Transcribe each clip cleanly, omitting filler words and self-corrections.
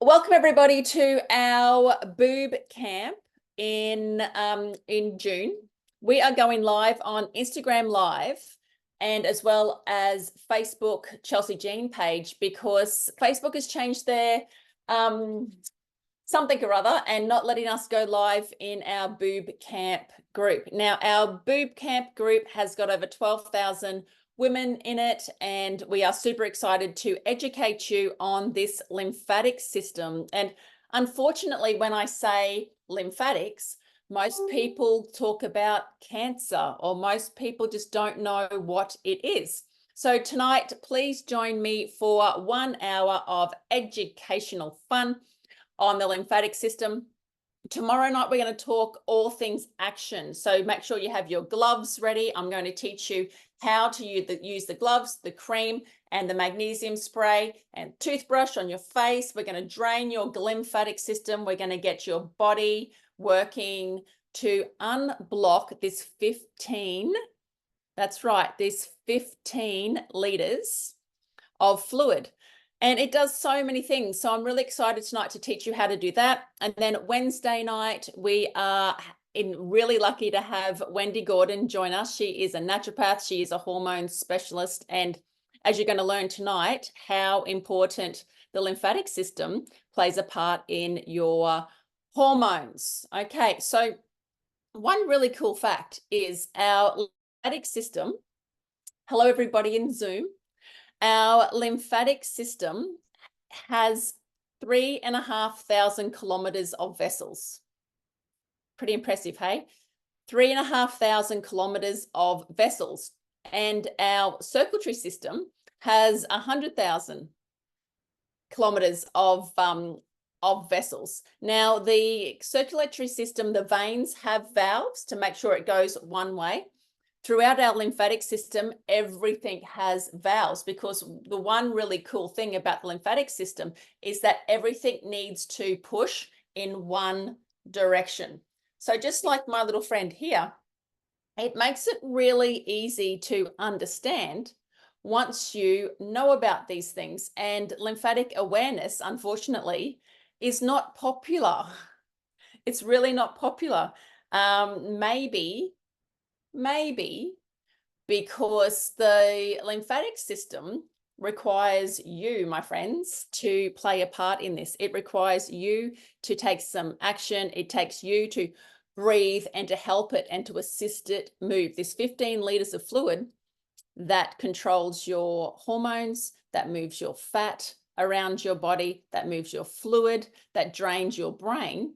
Welcome everybody to our BooB camp in June. We are going live on Instagram Live and as well as Facebook Chelsey Jean page because Facebook has changed their something or other and not letting us go live in our BooB camp group. Now our BooB camp group has got over 12,000 women in it, and we are super excited to educate you on this lymphatic system. And unfortunately, when I say lymphatics, most people talk about cancer, or most people just don't know what it is. So tonight, please join me for 1 hour of educational fun on the lymphatic system. Tomorrow night, we're going to talk all things action. So make sure you have your gloves ready. I'm going to teach you how to use the gloves, the cream, and the magnesium spray and toothbrush on your face. We're going to drain your lymphatic system. We're going to get your body working to unblock this 15, that's right, this 15 liters of fluid. And it does so many things. So I'm really excited tonight to teach you how to do that. And then Wednesday night, we are really lucky to have Wendy Gordon join us. She is a naturopath. She is a hormone specialist. And as you're going to learn tonight, how important the lymphatic system plays a part in your hormones. Okay, so one really cool fact is our lymphatic system. Hello, everybody in Zoom. Our lymphatic system has 3,500 kilometers of vessels. Pretty impressive, hey? 3,500 kilometers of vessels. And our circulatory system has 100,000 kilometers of vessels. Now, the circulatory system, the veins have valves to make sure it goes one way. Throughout our lymphatic system, everything has valves, because the one really cool thing about the lymphatic system is that everything needs to push in one direction. So just like my little friend here, it makes it really easy to understand once you know about these things. And lymphatic awareness, unfortunately, is not popular. It's really not popular. Maybe because the lymphatic system requires you, my friends, to play a part in this. It requires you to take some action. It takes you to breathe and to help it and to assist it move. This 15 liters of fluid that controls your hormones, that moves your fat around your body, that moves your fluid, that drains your brain,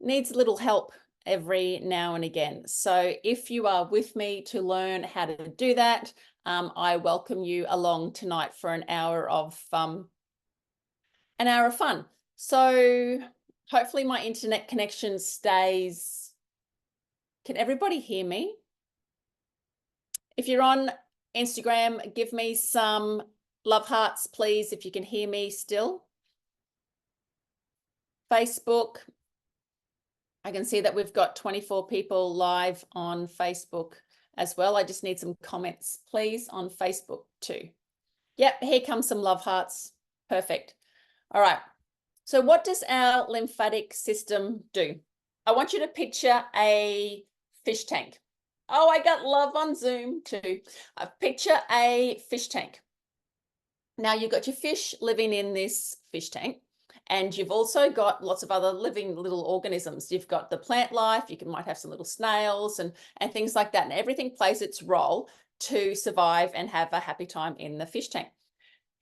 needs a little help every now and again. So if you are with me to learn how to do that, I welcome you along tonight for an hour of fun. So hopefully my internet connection stays. Can everybody hear me? If you're on Instagram, give me some love hearts, please, if you can hear me still. Facebook, I can see that we've got 24 people live on Facebook as well. I just need some comments, please, on Facebook too. Yep, here comes some love hearts. Perfect. All right. So what does our lymphatic system do? I want you to picture a fish tank. Oh, I got love on Zoom too. Picture a fish tank. Now you've got your fish living in this fish tank. And you've also got lots of other living little organisms. You've got the plant life, might have some little snails and things like that. And everything plays its role to survive and have a happy time in the fish tank.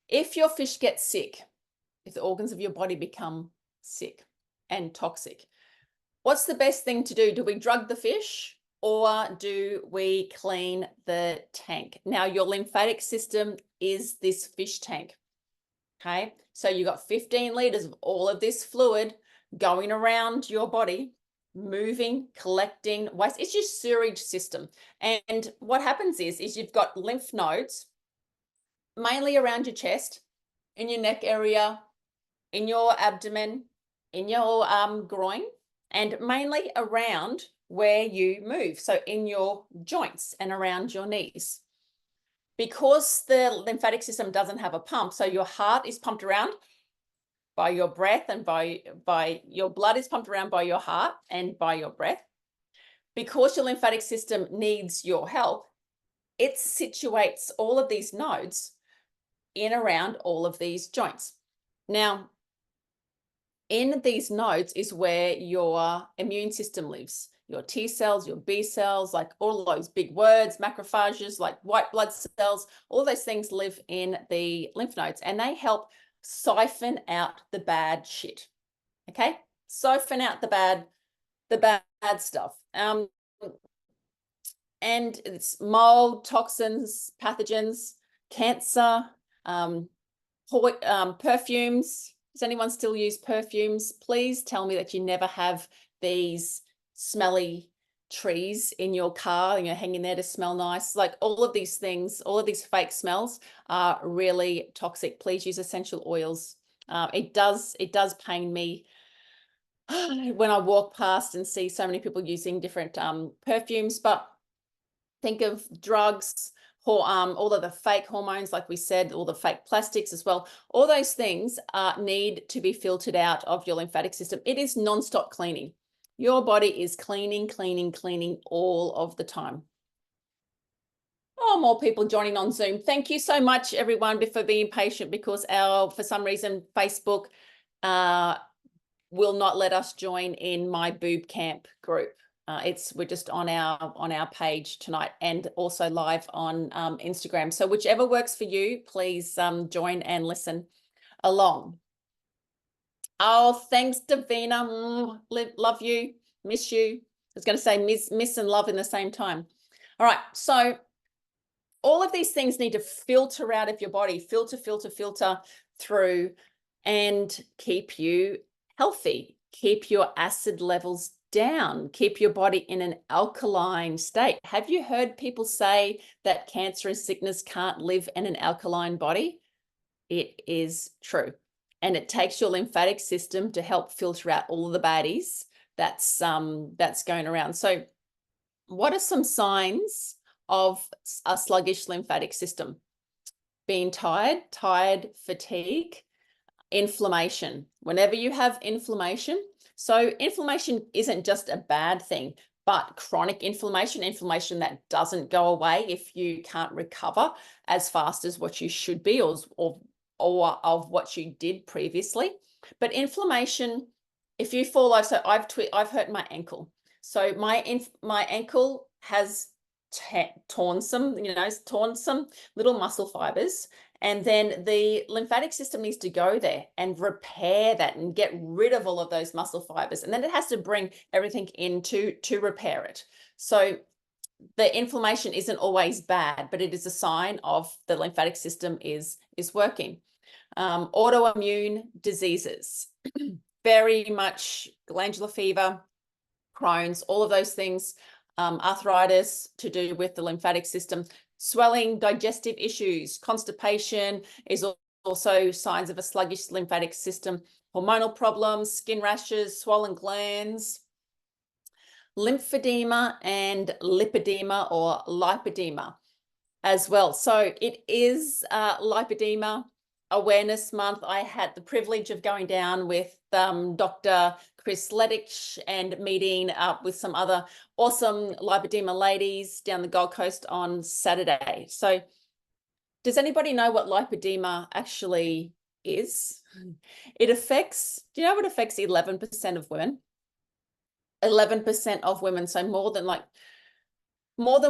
If your fish gets sick, if the organs of your body become sick and toxic, what's the best thing to do? Do we drug the fish or do we clean the tank? Now, your lymphatic system is this fish tank. Okay, so you got 15 liters of all of this fluid going around your body, moving, collecting waste. It's your sewage system. And what happens is you've got lymph nodes mainly around your chest, in your neck area, in your abdomen, in your groin, and mainly around where you move. So in your joints and around your knees. Because the lymphatic system doesn't have a pump, so your heart is pumped around by your breath and by your blood is pumped around by your heart and by your breath. Because your lymphatic system needs your help, it situates all of these nodes in around all of these joints. Now, in these nodes is where your immune system lives. Your T cells, your B cells, like all those big words, macrophages, like white blood cells, all those things live in the lymph nodes, and they help siphon out the bad shit. Okay? Siphon out the bad stuff. And it's mold, toxins, pathogens, cancer, perfumes. Does anyone still use perfumes? Please tell me that you never have these smelly trees in your car and you're hanging there to smell nice. Like all of these things, all of these fake smells are really toxic. Please use essential oils. It does pain me when I walk past and see so many people using different perfumes, but think of drugs, all of the fake hormones, like we said, all the fake plastics as well. All those things need to be filtered out of your lymphatic system. It is non-stop cleaning. Your body is cleaning all of the time. Oh, more people joining on Zoom. Thank you so much, everyone, for being patient, because for some reason, Facebook will not let us join in my BooB CamP group. We're just on our page tonight and also live on Instagram. So whichever works for you, please join and listen along. Oh, thanks, Davina. Love you, miss you. I was going to say miss and love in the same time. All right, so all of these things need to filter out of your body, filter through, and keep you healthy, keep your acid levels down, keep your body in an alkaline state. Have you heard people say that cancer and sickness can't live in an alkaline body? It is true. And it takes your lymphatic system to help filter out all of the baddies that's going around. So what are some signs of a sluggish lymphatic system? Being tired, fatigue, inflammation. Whenever you have inflammation, so inflammation isn't just a bad thing, but chronic inflammation that doesn't go away if you can't recover as fast as what you should be or of what you did previously. But inflammation, if you fall over, so I've hurt my ankle. So my ankle has torn some little muscle fibers. And then the lymphatic system needs to go there and repair that and get rid of all of those muscle fibers. And then it has to bring everything in to repair it. So the inflammation isn't always bad, but it is a sign of the lymphatic system is working. Autoimmune diseases, very much glandular fever, Crohn's, all of those things, arthritis to do with the lymphatic system. Swelling, digestive issues, constipation is also signs of a sluggish lymphatic system. Hormonal problems, skin rashes, swollen glands, lymphedema and lipedema or lipedema as well. So it is lipedema Awareness Month. I had the privilege of going down with Dr. Chris Lettich and meeting up with some other awesome lipedema ladies down the Gold Coast on Saturday. So does anybody know what lipedema actually is? It affects, do you know what affects 11% of women? 11% of women, so more than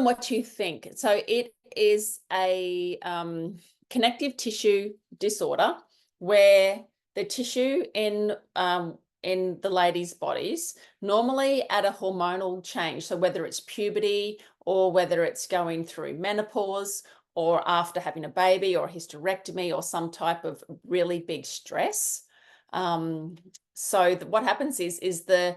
what you think. So it is a connective tissue disorder where the tissue in the ladies' bodies, normally at a hormonal change, so whether it's puberty or whether it's going through menopause or after having a baby or a hysterectomy or some type of really big stress. So what happens is the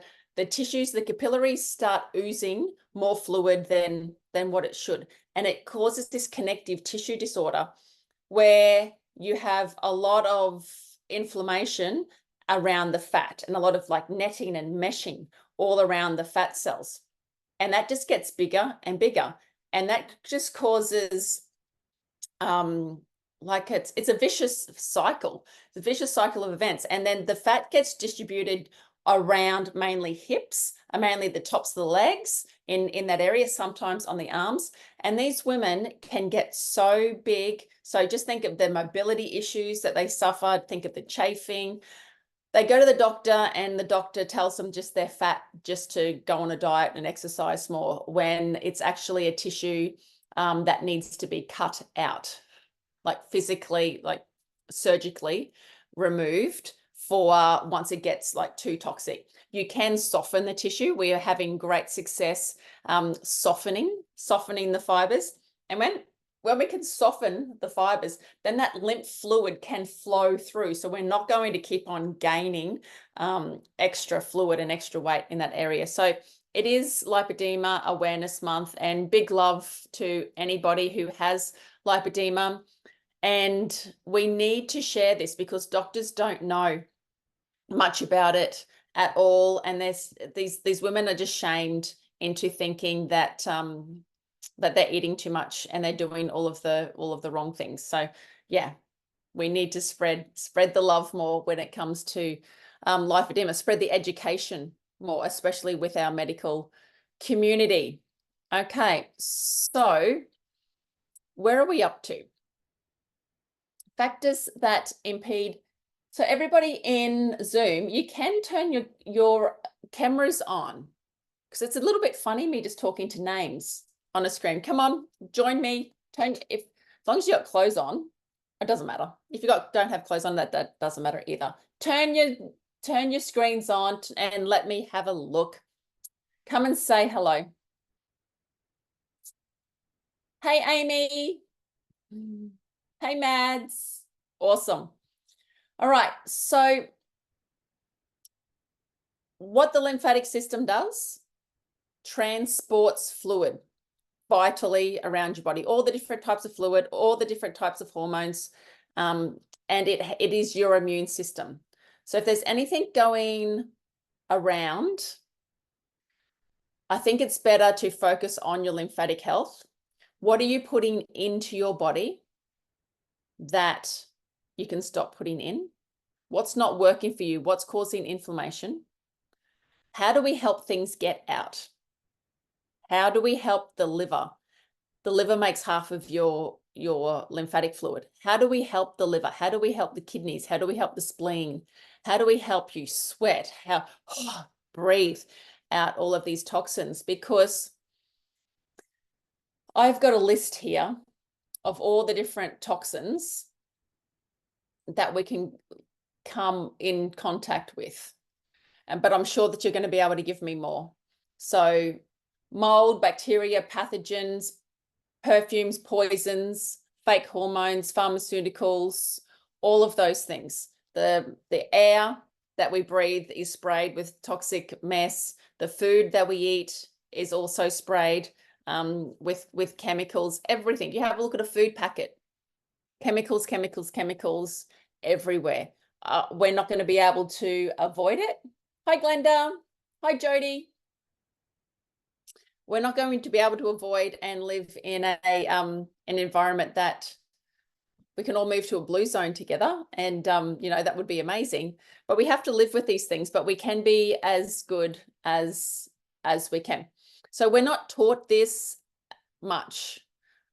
tissues, the capillaries start oozing more fluid than what it should. And it causes this connective tissue disorder where you have a lot of inflammation around the fat and a lot of like netting and meshing all around the fat cells. And that just gets bigger and bigger. And that just causes like it's a vicious cycle. It's a vicious cycle of events. And then the fat gets distributed around mainly hips, mainly the tops of the legs in that area, sometimes on the arms. And these women can get so big. So just think of the mobility issues that they suffered, think of the chafing. They go to the doctor and the doctor tells them just they're fat, just to go on a diet and exercise more, when it's actually a tissue that needs to be cut out, like physically, like surgically removed for once it gets like too toxic. You can soften the tissue. We are having great success softening the fibers. And when we can soften the fibers, then that lymph fluid can flow through. So we're not going to keep on gaining extra fluid and extra weight in that area. So it is Lipedema Awareness Month, and big love to anybody who has lipedema. And we need to share this because doctors don't know much about it at all. And there's these women are just shamed into thinking that that they're eating too much and they're doing all of the wrong things. So yeah, we need to spread the love more when it comes to lipedema, spread the education more, especially with our medical community. Okay, so where are we up to? Factors that impede. So everybody in Zoom, you can turn your cameras on, because it's a little bit funny me just talking to names on a screen. Come on, join me. As long as you got clothes on, it doesn't matter. If you don't have clothes on, that doesn't matter either. Turn your screens on and let me have a look. Come and say hello. Hey, Amy. Hey, Mads. Awesome. All right. So what the lymphatic system does, transports fluid vitally around your body, all the different types of fluid, all the different types of hormones, and it is your immune system. So if there's anything going around, I think it's better to focus on your lymphatic health. What are you putting into your body that you can stop putting in? What's not working for you? What's causing inflammation? How do we help things get out? How do we help the liver? The liver makes half of your lymphatic fluid. How do we help the liver? How do we help the kidneys? How do we help the spleen? How do we help you sweat? Breathe out all of these toxins? Because I've got a list here of all the different toxins that we can come in contact with. But I'm sure that you're going to be able to give me more. So mold, bacteria, pathogens, perfumes, poisons, fake hormones, pharmaceuticals, all of those things. The air that we breathe is sprayed with toxic mess. The food that we eat is also sprayed with chemicals. Everything. You have a look at a food packet. Chemicals, chemicals, chemicals everywhere. We're not going to be able to avoid it. Hi, Glenda. Hi, Jody. We're not going to be able to avoid and live in an environment that we can all move to a blue zone together, and you know, that would be amazing. But we have to live with these things, but we can be as good as we can. So we're not taught this much.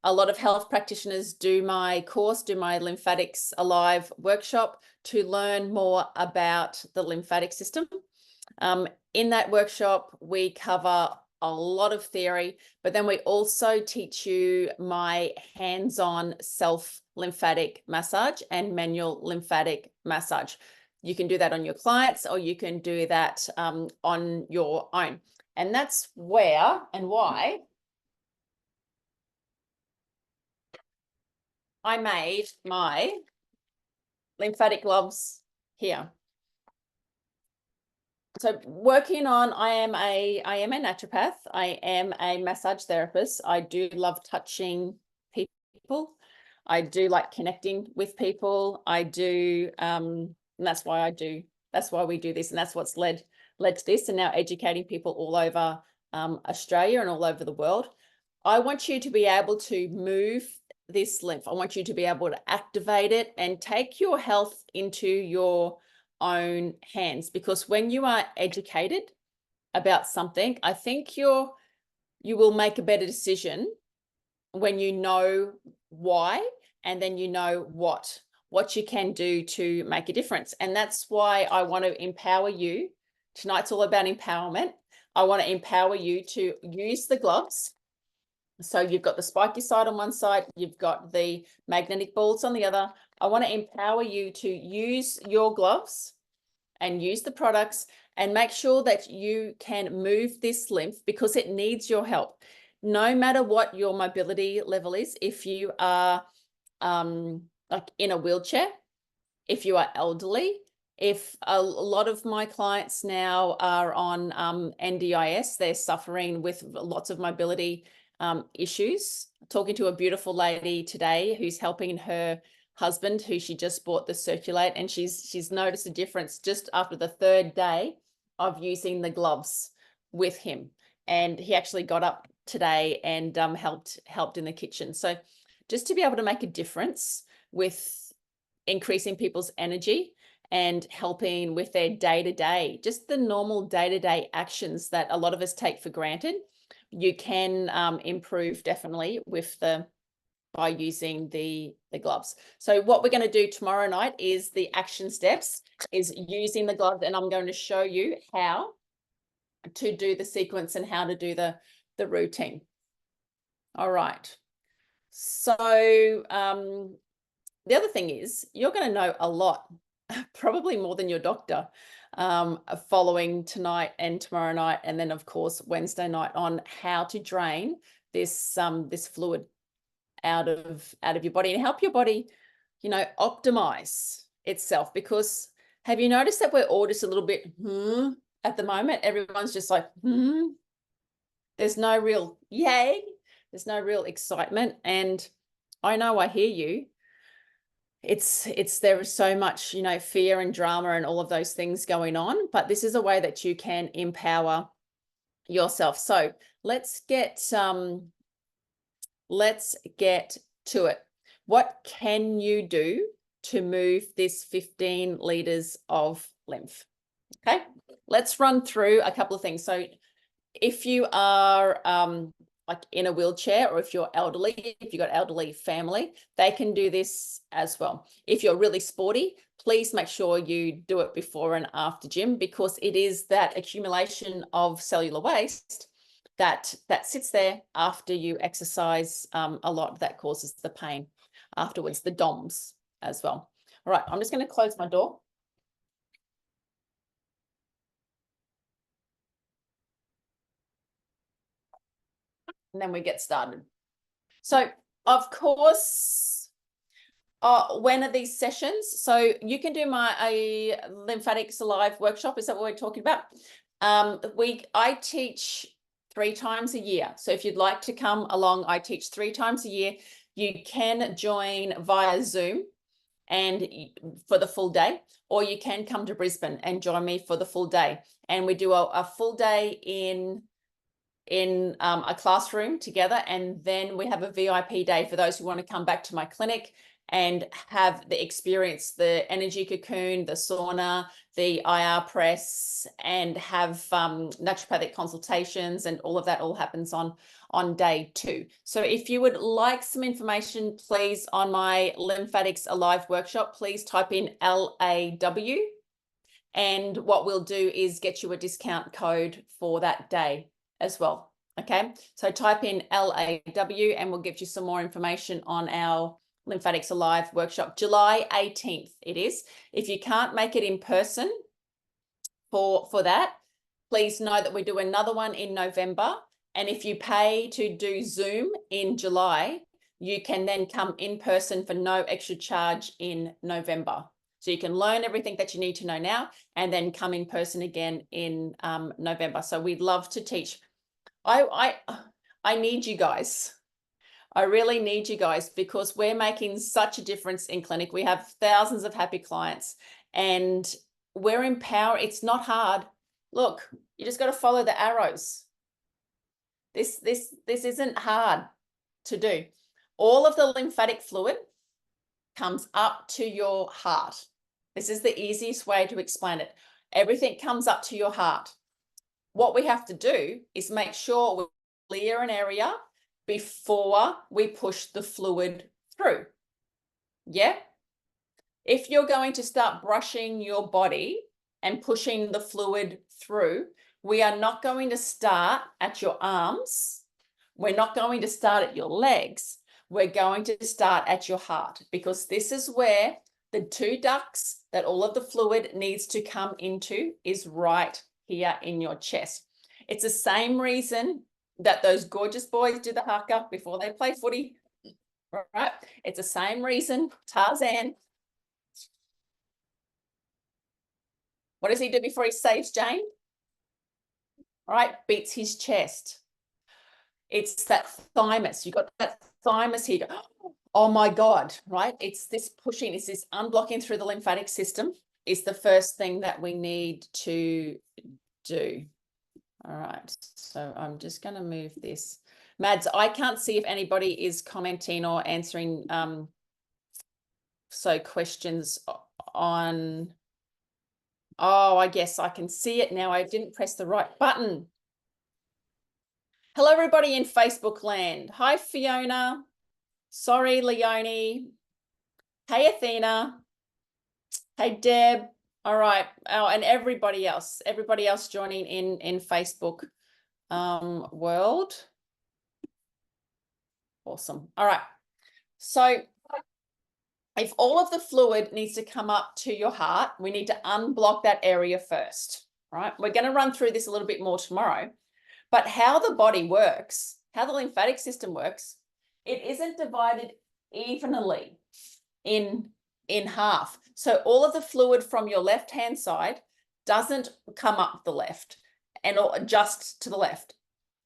A lot of health practitioners do my course, do my Lymphatics Alive workshop to learn more about the lymphatic system. In that workshop, we cover a lot of theory, but then we also teach you my hands-on self-lymphatic massage and manual lymphatic massage. You can do that on your clients, or you can do that on your own. And that's where and why I made my lymphatic gloves here. So working on, I am a naturopath. I am a massage therapist. I do love touching people. I do like connecting with people. I do, and that's why we do this, and that's what's led to this, and now educating people all over Australia and all over the world. I want you to be able to move this lymph. I want you to be able to activate it and take your health into your own hands, because when you are educated about something, I think you will make a better decision when you know why, and then you know what you can do to make a difference. And that's why I want to empower you. Tonight's all about empowerment. I want to empower you to use the gloves. So you've got the spiky side on one side, you've got the magnetic balls on the other. I want to empower you to use your gloves and use the products and make sure that you can move this lymph, because it needs your help. No matter what your mobility level is, if you are like in a wheelchair, if you are elderly, if a lot of my clients now are on NDIS, they're suffering with lots of mobility issues. Talking to a beautiful lady today who's helping her husband, who she just bought the Circulate, and she's noticed a difference just after the 3rd day of using the gloves with him. And he actually got up today and helped in the kitchen. So just to be able to make a difference with increasing people's energy and helping with their day-to-day, just the normal day-to-day actions that a lot of us take for granted, you can improve definitely with by using the gloves. So what we're going to do tomorrow night is the action steps, is using the gloves, and I'm going to show you how to do the sequence and how to do the routine. All right. So the other thing is, you're going to know a lot, probably more than your doctor, following tonight and tomorrow night, and then of course Wednesday night, on how to drain this this fluid out of your body and help your body, you know, optimize itself. Because have you noticed that we're all just a little bit at the moment? Everyone's just like there's no real yay, there's no real excitement. And I know, I hear you. There is so much, you know, fear and drama and all of those things going on, but this is a way that you can empower yourself. So let's get to it. What can you do to move this 15 liters of lymph? Okay, let's run through a couple of things. So if you are like in a wheelchair, or if you're elderly, if you've got elderly family, they can do this as well. If you're really sporty, please make sure you do it before and after gym, because it is that accumulation of cellular waste that sits there after you exercise a lot, that causes the pain afterwards, the DOMS as well. All right, I'm just going to close my door. And then we get started. So of course, when are these sessions? So you can do my Lymphatics Alive workshop. Is that what we're talking about? I teach 3 times a year. So if you'd like to come along, I teach 3 times a year. You can join via Zoom and for the full day, or you can come to Brisbane and join me for the full day. And we do a full day in a classroom together, and then we have a VIP day for those who want to come back to my clinic and have the experience, the energy cocoon, the sauna, the IR press, and have naturopathic consultations, and all of that all happens on day 2. So if you would like some information, please, on my Lymphatics Alive workshop, please type in LAW, and what we'll do is get you a discount code for that day as well. Okay, so type in LAW and we'll give you some more information on our Lymphatics Alive workshop. July 18th it is. If you can't make it in person for that, please know that we do another one in November. And if you pay to do Zoom in July, you can then come in person for no extra charge in November. So you can learn everything that you need to know now and then come in person again in November. So we'd love to teach. I need you guys. I really need you guys, because we're making such a difference in clinic. We have thousands of happy clients and we're empowered. It's not hard. Look, you just got to follow the arrows. This isn't hard to do. All of the lymphatic fluid comes up to your heart. This is the easiest way to explain it. Everything comes up to your heart. What we have to do is make sure we clear an area before we push the fluid through. Yeah? If you're going to start brushing your body and pushing the fluid through, we are not going to start at your arms. We're not going to start at your legs. We're going to start at your heart, because this is where the two ducts that all of the fluid needs to come into is right here in your chest. It's the same reason that those gorgeous boys do the haka before they play footy, right? It's the same reason Tarzan, what does he do before he saves Jane? Right, beats his chest. It's that thymus. You've got that thymus here. Oh my God, right? It's this pushing, it's this unblocking through the lymphatic system is the first thing that we need to do. All right, so I'm just going to move this. Mads, I can't see if anybody is commenting or answering questions on, oh, I guess I can see it now. I didn't press the right button. Hello, everybody in Facebook land. Hi, Fiona. Sorry, Leonie. Hey, Athena. Hey, Deb. All right. Oh, and everybody else joining in Facebook world. Awesome. All right. So if all of the fluid needs to come up to your heart, we need to unblock that area first, right? We're going to run through this a little bit more tomorrow, but how the body works, how the lymphatic system works, it isn't divided evenly in half. So all of the fluid from your left-hand side doesn't come up the left and just to the left,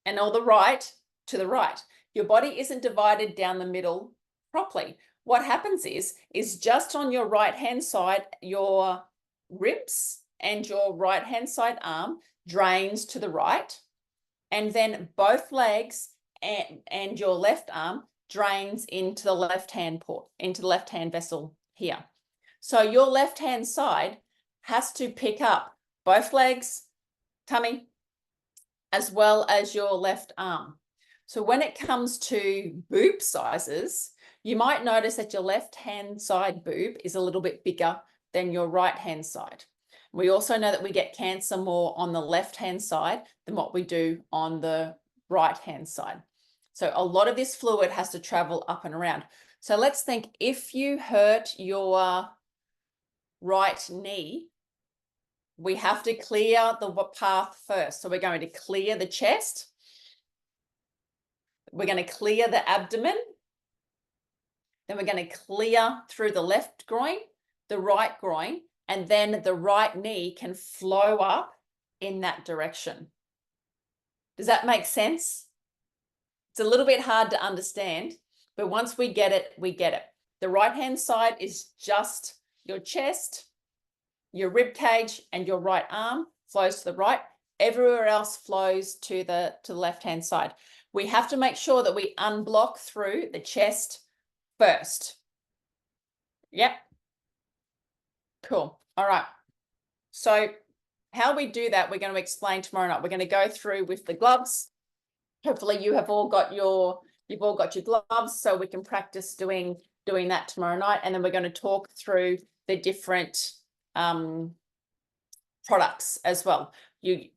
and all the right to the right. Your body isn't divided down the middle properly. What happens is just on your right-hand side, your ribs and your right-hand side arm drains to the right, and then both legs and your left arm drains into the left-hand port, into the left-hand vessel here. So your left-hand side has to pick up both legs, tummy, as well as your left arm. So when it comes to boob sizes, you might notice that your left-hand side boob is a little bit bigger than your right-hand side. We also know that we get cancer more on the left-hand side than what we do on the right-hand side. So a lot of this fluid has to travel up and around. So let's think, if you hurt your right knee, we have to clear the path first. So we're going to clear the chest. We're going to clear the abdomen. Then we're going to clear through the left groin, the right groin, and then the right knee can flow up in that direction. Does that make sense? It's a little bit hard to understand, but once we get it, we get it. The right-hand side is just your chest, your rib cage, and your right arm flows to the right. Everywhere else flows to the left-hand side. We have to make sure that we unblock through the chest first. Yep. Cool. All right. So how we do that, we're going to explain tomorrow night. We're going to go through with the gloves. Hopefully you have all got your gloves, so we can practice doing that tomorrow night. And then we're going to talk through the different products as well.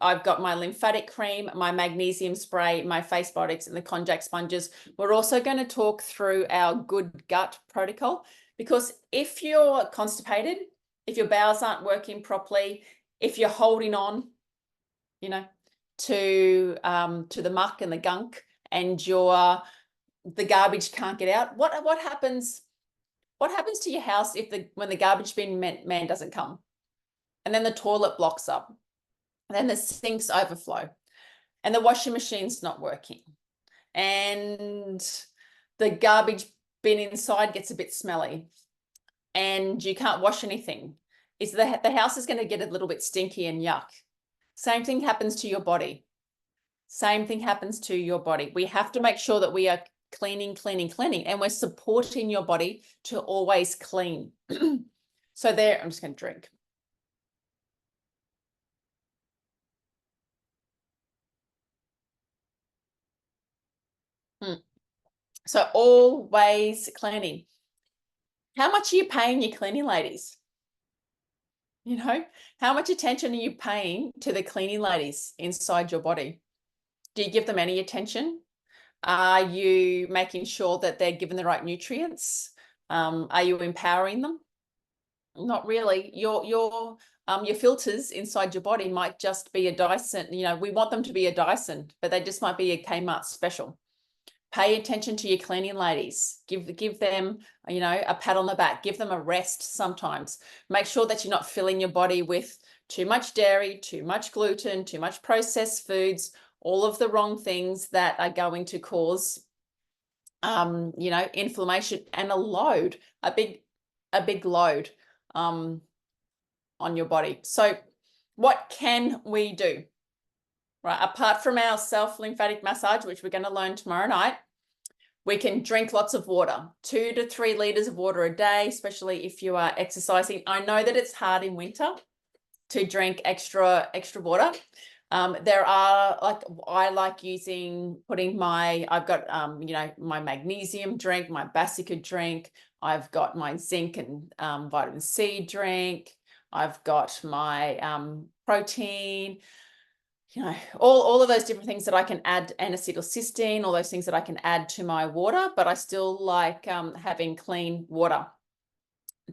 I've got my lymphatic cream, my magnesium spray, my face biotics, and the konjac sponges. We're also going to talk through our good gut protocol, because if you're constipated, if your bowels aren't working properly, if you're holding on, to the muck and the gunk, and the garbage can't get out, what happens to your house when the garbage bin man doesn't come, and then the toilet blocks up, and then the sinks overflow, and the washing machine's not working, and the garbage bin inside gets a bit smelly, and you can't wash anything? The house is going to get a little bit stinky and yuck. Same thing happens to your body. Same thing happens to your body. We have to make sure that we are cleaning, cleaning, cleaning, and we're supporting your body to always clean. So there, I'm just going to drink. So always cleaning. How much are you paying your cleaning ladies? You know, how much attention are you paying to the cleaning ladies inside your body? Do you give them any attention? Are you making sure that they're given the right nutrients? Are you empowering them? Not really. Your filters inside your body might just be a Dyson. You know, we want them to be a Dyson, but they just might be a Kmart special. Pay attention to your cleaning ladies. Give them, you know, a pat on the back. Give them a rest sometimes. Make sure that you're not filling your body with too much dairy, too much gluten, too much processed foods, all of the wrong things that are going to cause, you know, inflammation and a load, a big load on your body. So what can we do? Right, apart from our self-lymphatic massage, which we're going to learn tomorrow night, we can drink lots of water, 2 to 3 liters of water a day, especially if you are exercising. I know that it's hard in winter to drink extra water. There are, like, I like putting my, I've got, you know, my magnesium drink, my Brassica drink. I've got my zinc and vitamin C drink. I've got my protein, you know, all of those different things that I can add, N-acetylcysteine, all those things that I can add to my water, but I still like having clean water.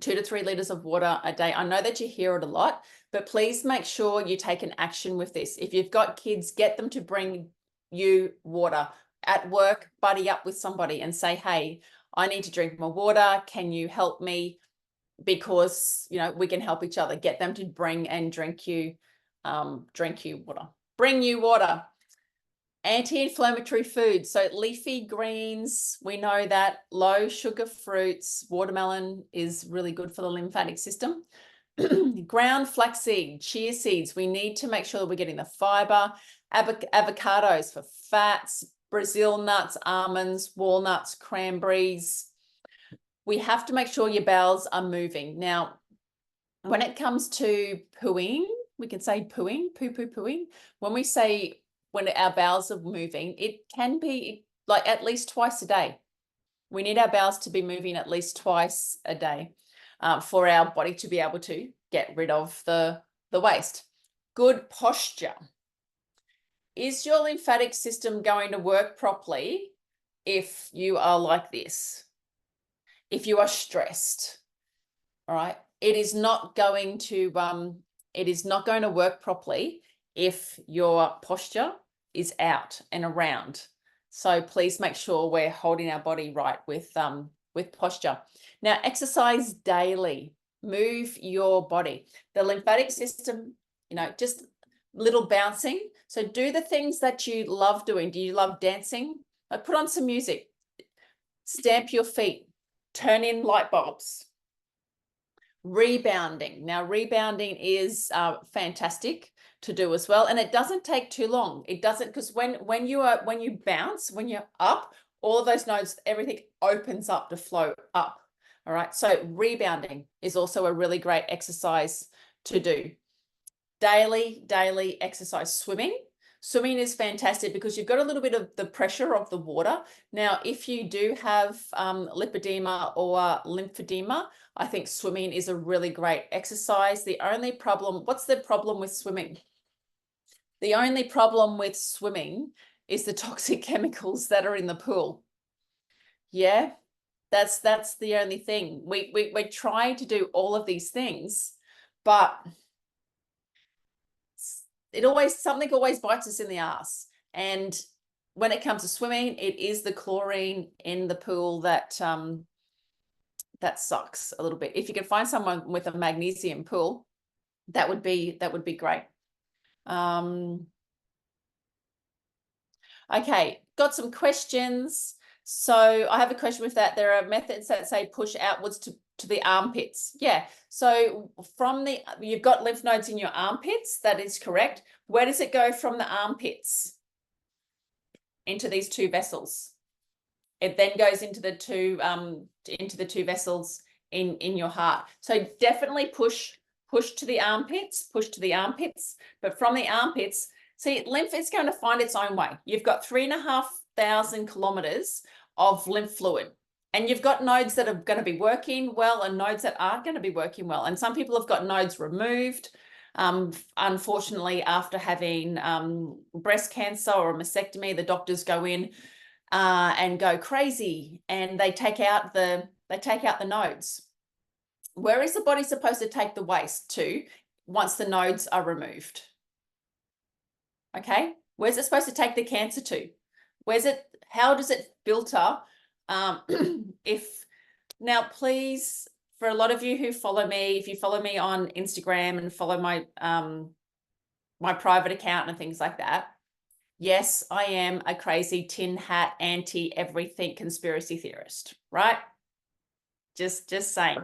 2 to 3 liters of water a day. I know that you hear it a lot, but please make sure you take an action with this. If you've got kids, get them to bring you water. At work, buddy up with somebody and say, hey, I need to drink more water. Can you help me? Because, you know, we can help each other. Get them to bring and drink you water. Bring you water. Anti-inflammatory foods. So leafy greens, we know that. Low sugar fruits, watermelon is really good for the lymphatic system. Ground flaxseed, chia seeds. We need to make sure that we're getting the fiber. Avocados for fats, Brazil nuts, almonds, walnuts, cranberries. We have to make sure your bowels are moving. Now, when it comes to pooing, we can say pooing, poo-poo-pooing. When we say when our bowels are moving, it can be like at least twice a day. We need our bowels to be moving at least twice a day for our body to be able to get rid of the waste. Good posture. Is your lymphatic system going to work properly if you are like this? If you are stressed, all right? It is not going to work properly if your posture is out and around. So please make sure we're holding our body right with posture. Now, exercise daily. Move your body. The lymphatic system, you know, just little bouncing. So do the things that you love doing. Do you love dancing? Like, put on some music. Stamp your feet. Turn in light bulbs. Rebounding. Now, rebounding is fantastic to do as well, and it doesn't take too long. It doesn't, because when you bounce, when you're up, all of those nodes, everything opens up to flow up. All right. So rebounding is also a really great exercise to do. Daily exercise. Swimming is fantastic because you've got a little bit of the pressure of the water. Now, if you do have lipedema or lymphedema, I think swimming is a really great exercise. The only problem, what's the problem with swimming? The only problem with swimming is the toxic chemicals that are in the pool. Yeah, that's the only thing. We try to do all of these things, but something always bites us in the ass. And when it comes to swimming, it is the chlorine in the pool that sucks a little bit. If you can find someone with a magnesium pool, that would be great. Okay, got some questions. So I have a question with that. There are methods that say push outwards to the armpits. Yeah. So you've got lymph nodes in your armpits. That is correct. Where does it go from the armpits into these two vessels? It then goes into the two vessels in your heart. So definitely push to the armpits, but from the armpits, see, lymph is going to find its own way. You've got 3,500 kilometers of lymph fluid, and you've got nodes that are going to be working well and nodes that aren't going to be working well. And some people have got nodes removed. Unfortunately, after having breast cancer or a mastectomy, the doctors go in and go crazy, and they take out the nodes. Where is the body supposed to take the waste to once the nodes are removed? Okay, where's it supposed to take the cancer to? How does it filter? Now, please, for a lot of you who follow me, if you follow me on Instagram and follow my my private account and things like that, yes, I am a crazy tin hat, anti-everything conspiracy theorist, right? Just saying.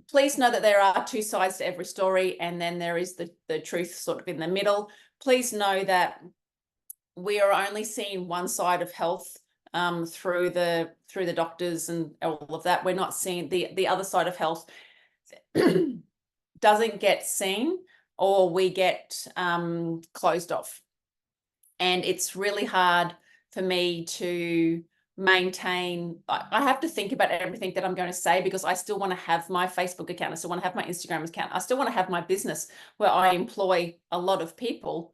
Please know that there are two sides to every story, and then there is the truth sort of in the middle. Please know that we are only seeing one side of health through the doctors and all of that. We're not seeing the other side of health doesn't get seen, or we get closed off. And it's really hard for me to maintain. I have to think about everything that I'm going to say, because I still want to have my Facebook account. I still want to have my Instagram account. I still want to have my business where I employ a lot of people.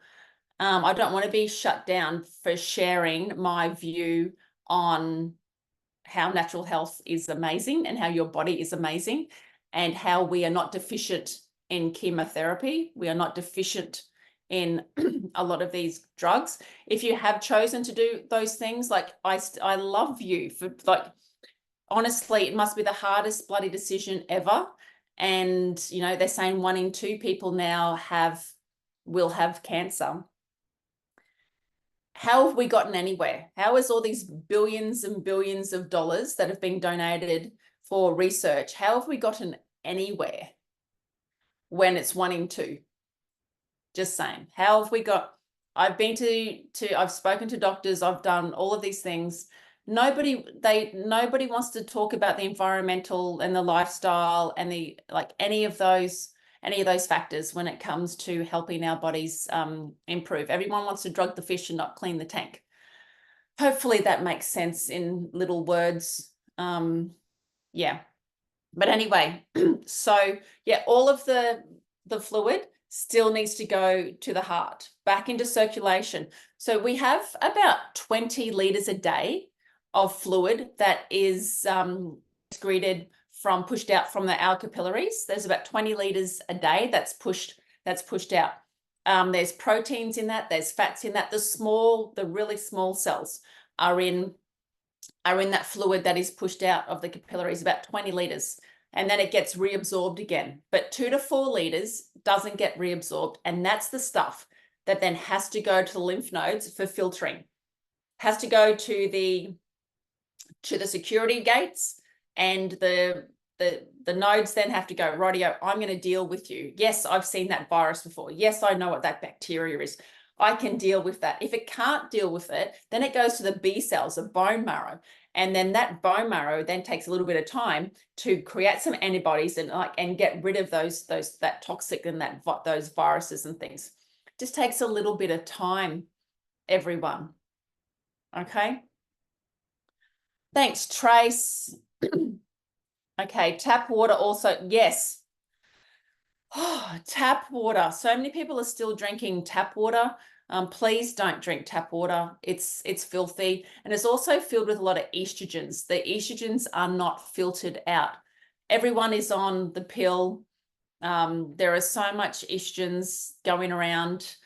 I don't want to be shut down for sharing my view on how natural health is amazing and how your body is amazing, and how we are not deficient in chemotherapy. We are not deficient in a lot of these drugs. If you have chosen to do those things, like I love you for, like, honestly, it must be the hardest bloody decision ever. And, you know, they're saying 1 in 2 people now will have cancer. How have we gotten anywhere? How is all these billions and billions of dollars that have been donated for research, how have we gotten anywhere when it's 1 in 2? Just saying. How have we got? I've been I've spoken to doctors, I've done all of these things. Nobody wants to talk about the environmental and the lifestyle and the, like, any of those factors when it comes to helping our bodies improve. Everyone wants to drug the fish and not clean the tank. Hopefully that makes sense in little words. Yeah. But anyway, so yeah, all of the fluid still needs to go to the heart, back into circulation. So we have about 20 liters a day of fluid that is excreted pushed out from our capillaries. There's about 20 liters a day that's pushed out. There's proteins in that, there's fats in that. The really small cells are in that fluid that is pushed out of the capillaries, about 20 liters. And then it gets reabsorbed again. But 2 to 4 liters doesn't get reabsorbed. And that's the stuff that then has to go to the lymph nodes for filtering. Has to go to the security gates, and the nodes then have to go, rightio, I'm going to deal with you. Yes, I've seen that virus before. Yes, I know what that bacteria is. I can deal with that. If it can't deal with it, then it goes to the B cells, the bone marrow. And then that bone marrow then takes a little bit of time to create some antibodies and get rid of that toxic and those viruses and things. Just takes a little bit of time, everyone. Okay. Thanks, Trace. Okay, tap water also, yes. Oh, tap water. So many people are still drinking tap water. Please don't drink tap water. It's filthy, and it's also filled with a lot of estrogens. The estrogens are not filtered out. Everyone is on the pill. There are so much estrogens going around,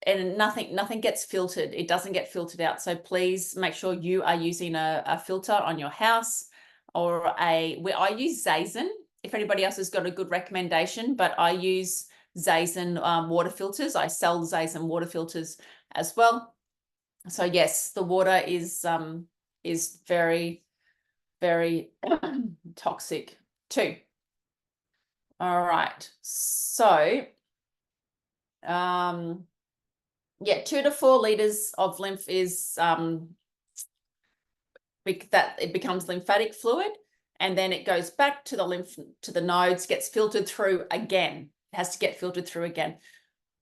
and nothing gets filtered. It doesn't get filtered out. So please make sure you are using a filter on your house, or I use Zazen. If anybody else has got a good recommendation, but I use Zazen water filters. I sell Zazen water filters as well. So yes, the water is very, very toxic too. All right. So yeah, 2 to 4 liters of lymph is it becomes lymphatic fluid, and then it goes back to the nodes, gets filtered through again. It has to get filtered through again.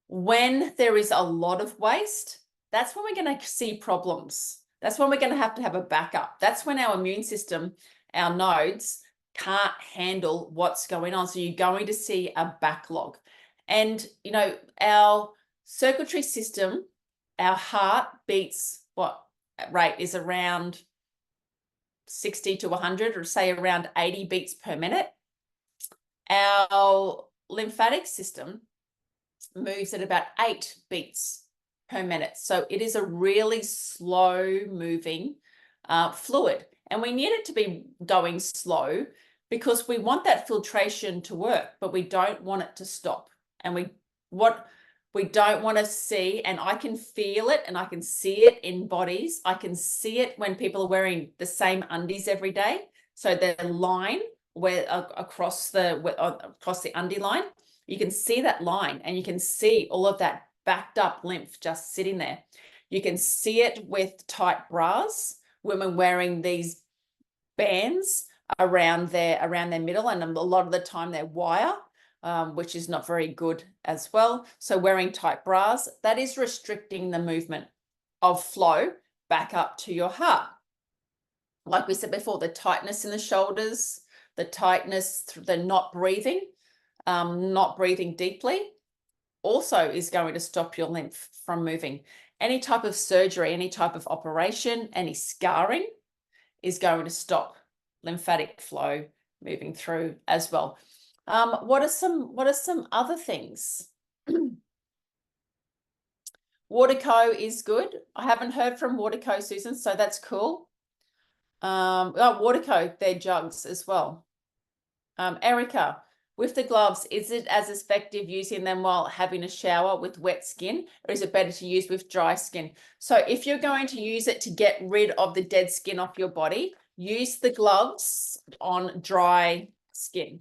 When there is a lot of waste, that's when we're going to see problems. That's when we're going to have a backup. That's when our immune system, our nodes, can't handle what's going on. So you're going to see a backlog. And, you know, our circulatory system, our heart beats what rate is around 60 to 100, or say around 80 beats per minute. Our lymphatic system moves at about 8 beats per minute. So it is a really slow moving fluid. And we need it to be going slow because we want that filtration to work, but we don't want it to stop. And what we don't want to see, and I can feel it and I can see it in bodies. I can see it when people are wearing the same undies every day. So the line across the undie line, you can see that line, and you can see all of that backed up lymph just sitting there. You can see it with tight bras, women wearing these bands around their middle, and a lot of the time they're wire, which is not very good as well. So wearing tight bras, that is restricting the movement of flow back up to your heart. Like we said before, the tightness in the shoulders, the tightness, the not breathing deeply also is going to stop your lymph from moving. Any type of surgery, any type of operation, any scarring is going to stop lymphatic flow moving through as well. What are some other things? Waterco is good. I haven't heard from Waterco, Susan, so that's cool. Waterco, they're jugs as well. Erica, with the gloves, is it as effective using them while having a shower with wet skin, or is it better to use with dry skin? So if you're going to use it to get rid of the dead skin off your body, use the gloves on dry skin.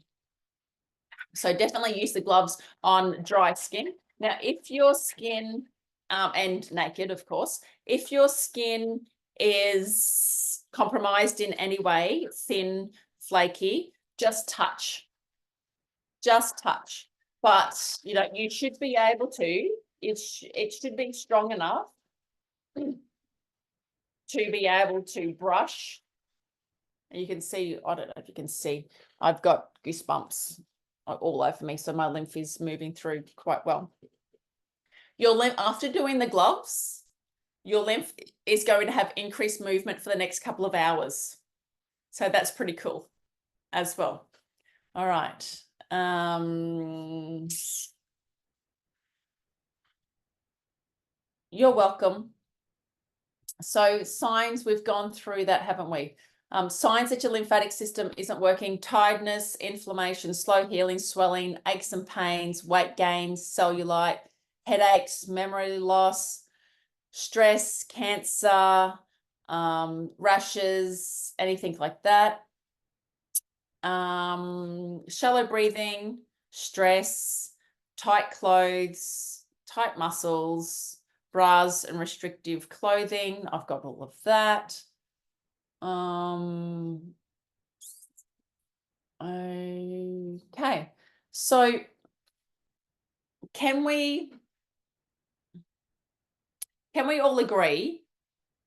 So definitely use the gloves on dry skin. Now, if your skin, and naked, of course, if your skin is compromised in any way, thin, flaky, just touch. Just touch. But, you know, you should be able to, it should be strong enough to be able to brush. And you can see, I don't know if you can see, I've got goosebumps all over me, so my lymph is moving through quite well. Your lymph, after doing the gloves, your lymph is going to have increased movement for the next couple of hours. So that's pretty cool as well. All right. You're welcome. So signs, we've gone through that, haven't we? Signs that your lymphatic system isn't working: tiredness, inflammation, slow healing, swelling, aches and pains, weight gain, cellulite, headaches, memory loss, stress, cancer, rashes, anything like that. Shallow breathing, stress, tight clothes, tight muscles, bras and restrictive clothing. I've got all of that. Okay, so can we all agree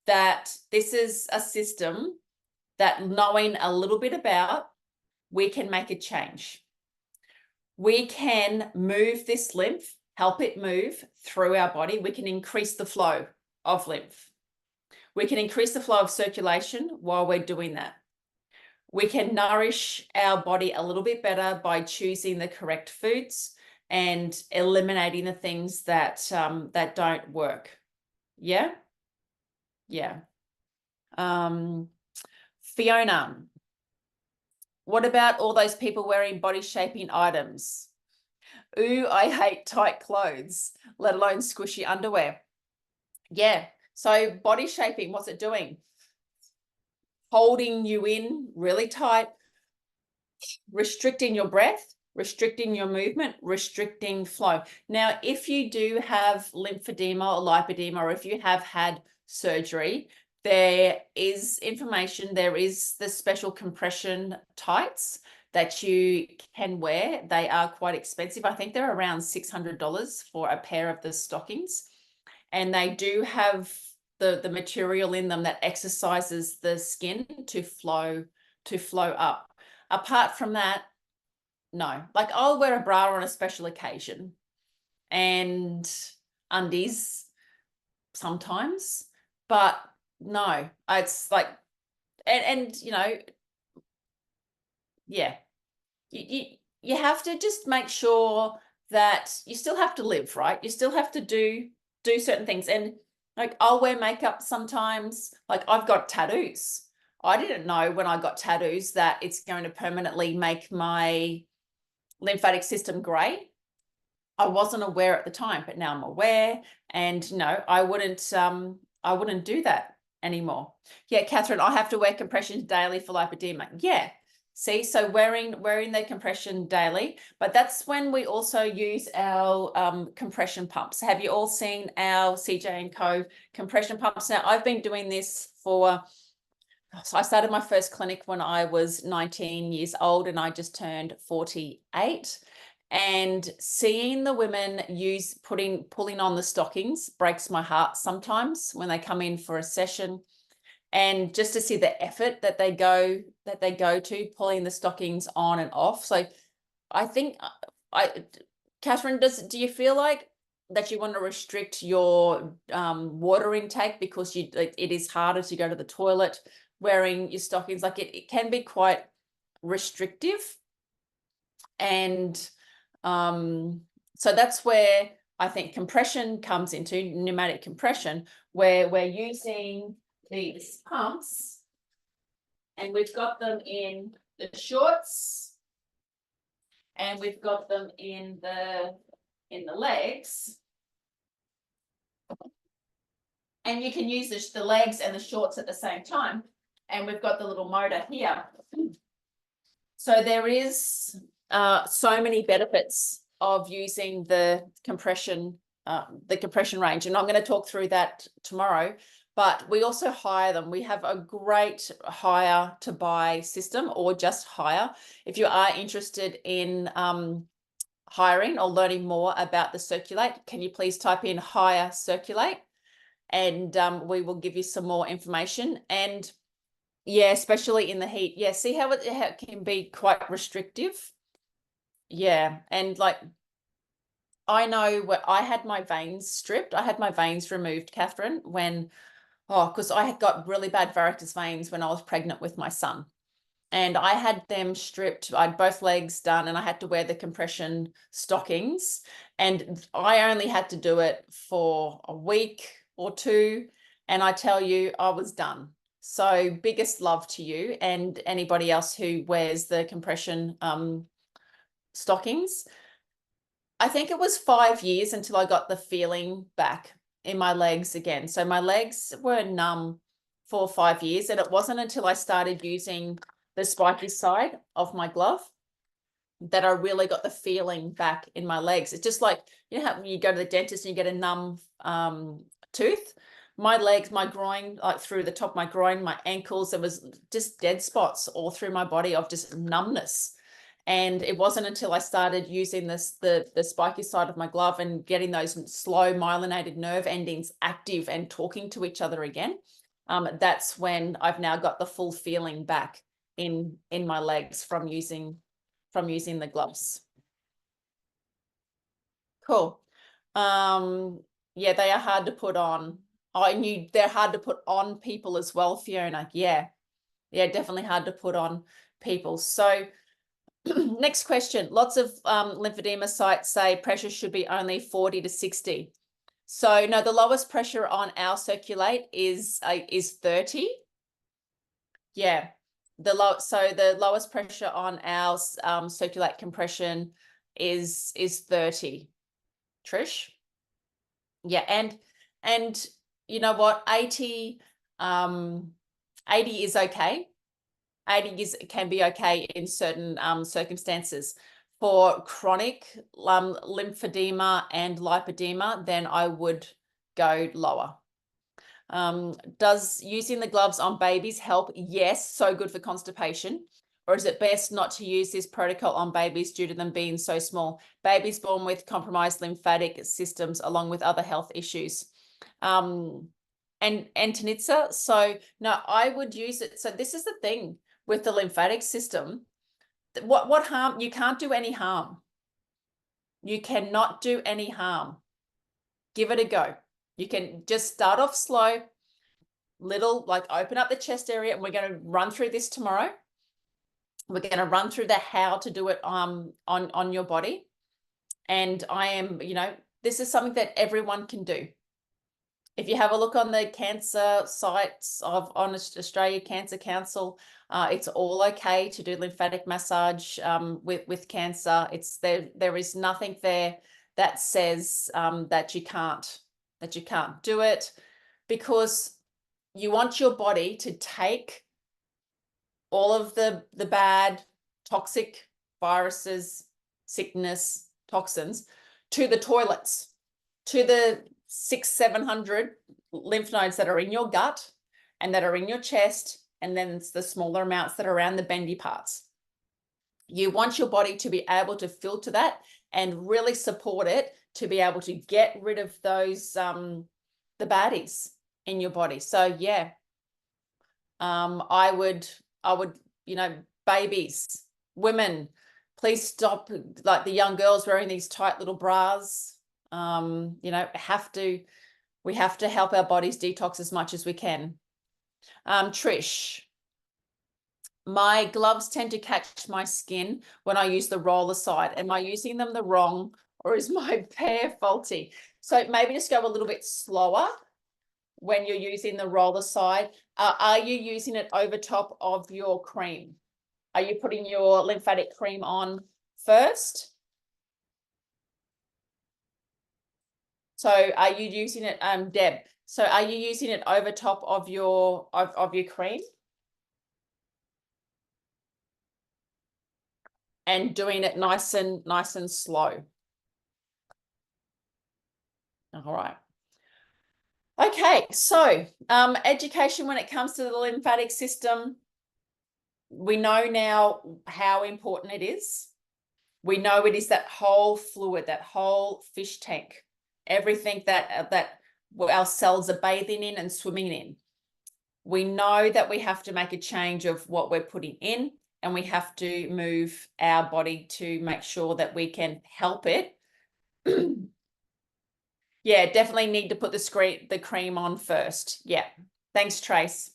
that this is a system that, knowing a little bit about, we can make a change? We can move this lymph, help it move through our body. We can increase the flow of lymph. We can increase the flow of circulation while we're doing that. We can nourish our body a little bit better by choosing the correct foods and eliminating the things that that don't work. Yeah? Yeah. Fiona, what about all those people wearing body shaping items? Ooh, I hate tight clothes, let alone squishy underwear. Yeah. So body shaping, what's it doing? Holding you in really tight, restricting your breath, restricting your movement, restricting flow. Now, if you do have lymphedema or lipedema, or if you have had surgery, There is information, there is the special compression tights that you can wear. They are quite expensive. I think they're around $600 for a pair of the stockings. And they do have the material in them that exercises the skin to flow up. Apart from that, no. Like I'll wear a bra on a special occasion and undies sometimes, but no, it's like, and you know, yeah, you have to just make sure that you still have to live, right? You still have to do certain things. And like I'll wear makeup sometimes. Like I've got tattoos. I didn't know when I got tattoos that it's going to permanently make my lymphatic system grey. I wasn't aware at the time, but now I'm aware, and no, I wouldn't do that anymore. Yeah, Catherine, I have to wear compressions daily for lipedema. Yeah. See, so wearing the compression daily, but that's when we also use our compression pumps. Have you all seen our CJ & Co compression pumps? Now, I've been doing this so I started my first clinic when I was 19 years old and I just turned 48. And seeing the women pulling on the stockings breaks my heart sometimes when they come in for a session. And just to see the effort that they go to pulling the stockings on and off. So I think Catherine, do you feel like that you want to restrict your water intake because it is harder to go to the toilet wearing your stockings? Like it can be quite restrictive. And so that's where I think compression comes into, pneumatic compression, where we're using these pumps and we've got them in the shorts and we've got them in the legs. And you can use the legs and the shorts at the same time. And we've got the little motor here. So there is so many benefits of using the compression range. And I'm going to talk through that tomorrow. But we also hire them. We have a great hire to buy system, or just hire. If you are interested in hiring or learning more about the Circulate, can you please type in hire Circulate, and we will give you some more information. And yeah, especially in the heat. Yeah, see how it can be quite restrictive. Yeah, and like I know where I had my veins stripped. I had my veins removed, Catherine, because I had got really bad varicose veins when I was pregnant with my son. And I had them stripped. I had both legs done and I had to wear the compression stockings. And I only had to do it for a week or two. And I tell you, I was done. So biggest love to you and anybody else who wears the compression stockings. I think it was 5 years until I got the feeling back in my legs again. So my legs were numb for 5 years, and it wasn't until I started using the spiky side of my glove that I really got the feeling back in my legs. It's just like, you know how you go to the dentist and you get a numb tooth? My legs, my groin, like through the top of my groin, my ankles, there was just dead spots all through my body of just numbness. And it wasn't until I started using the spiky side of my glove and getting those slow myelinated nerve endings active and talking to each other again. That's when I've now got the full feeling back in my legs from using the gloves. Cool. Yeah, they are hard to put on. I knew they're hard to put on people as well, Fiona. Yeah, definitely hard to put on people. So next question. Lots of lymphedema sites say pressure should be only 40 to 60. So no, the lowest pressure on our Circulate is 30. Yeah, so the lowest pressure on our Circulate compression is 30. Trish? Yeah, and you know what? 80 is okay. 80 can be okay in certain circumstances. For chronic lymphedema and lipedema, then I would go lower. Does using the gloves on babies help? Yes, so good for constipation. Or is it best not to use this protocol on babies due to them being so small? Babies born with compromised lymphatic systems along with other health issues. And Tanitza, so no, I would use it. So this is the thing with the lymphatic system. What harm? You can't do any harm. You cannot do any harm. Give it a go. You can just start off slow, little, like open up the chest area, and we're going to run through this tomorrow. We're going to run through the how to do it on your body. And I am, this is something that everyone can do. If you have a look on the cancer sites on Australia Cancer Council, it's all okay to do lymphatic massage with cancer. There is nothing there that says that you can't do it, because you want your body to take all of the bad, toxic viruses, sickness, toxins to the toilets, to the 600-700 lymph nodes that are in your gut and that are in your chest, and then it's the smaller amounts that are around the bendy parts. You want your body to be able to filter that and really support it to be able to get rid of those the baddies in your body. So yeah, I would, babies, women, please stop, like the young girls wearing these tight little bras. We have to help our bodies detox as much as we can. Trish, my gloves tend to catch my skin when I use the roller side. Am I using them the wrong, or is my pair faulty? So maybe just go a little bit slower when you're using the roller side. Are you using it over top of your cream? Are you putting your lymphatic cream on first? So are you using it, Deb? So are you using it over top of your cream? And doing it nice and slow. All right. Okay, so education when it comes to the lymphatic system, we know now how important it is. We know it is that whole fluid, that whole fish tank, everything that our cells are bathing in and swimming in. We know that we have to make a change of what we're putting in, and we have to move our body to make sure that we can help it. Yeah, definitely need to put the cream on first. Yeah. Thanks, Trace.